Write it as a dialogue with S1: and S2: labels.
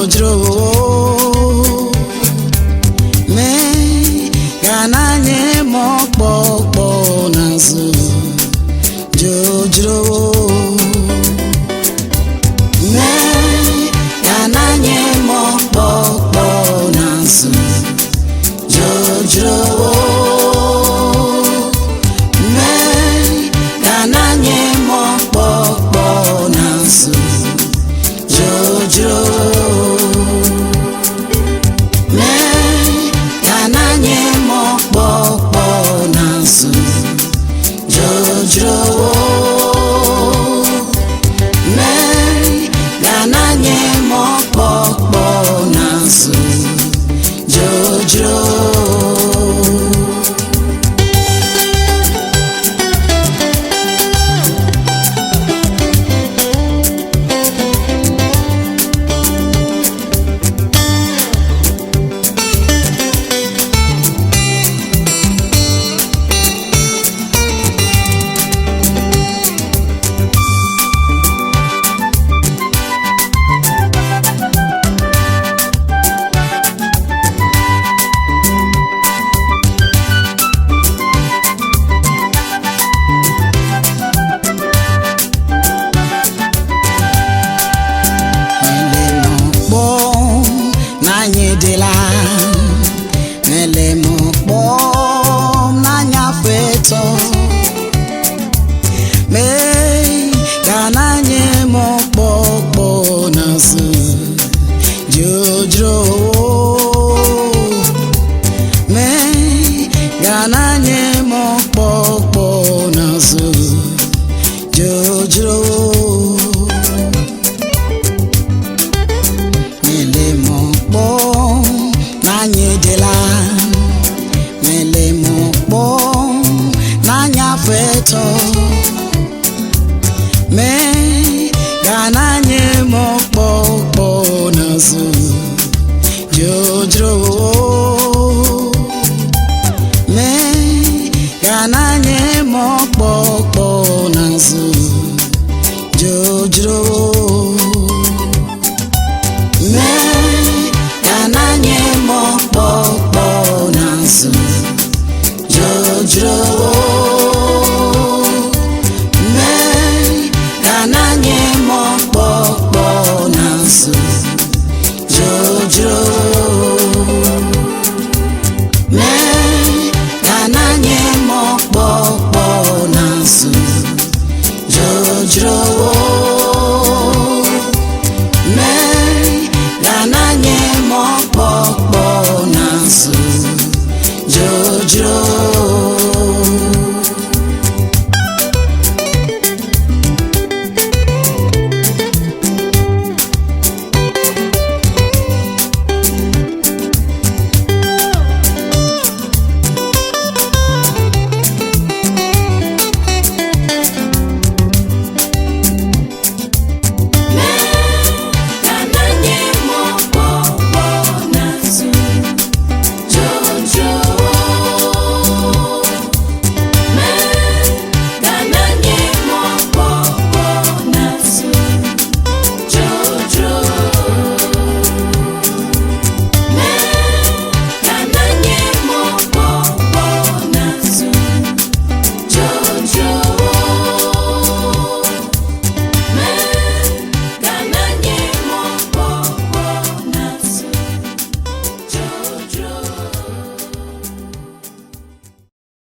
S1: Jojo me gananye mokpokpo nazu Jojo me gananye mokpokpo nazu Jojo me gananye mokpokpo nazu Jojo me gananye mokpokpo nazu Jojo me gananye mokpokpo nazu Jojo Mele mokpo nanya feto me gananye mokpokpo nazu Jojo me gananye mokpokpo nazu Jojo mele mokpo nanye dela mele mokpo nanya feto me gananye mokpokpo nazu Jojo me gananye mokpokpo nazu Jojo me gananye mokpokpo nazu Jojo me gananye mokpokpo nazu Jojo me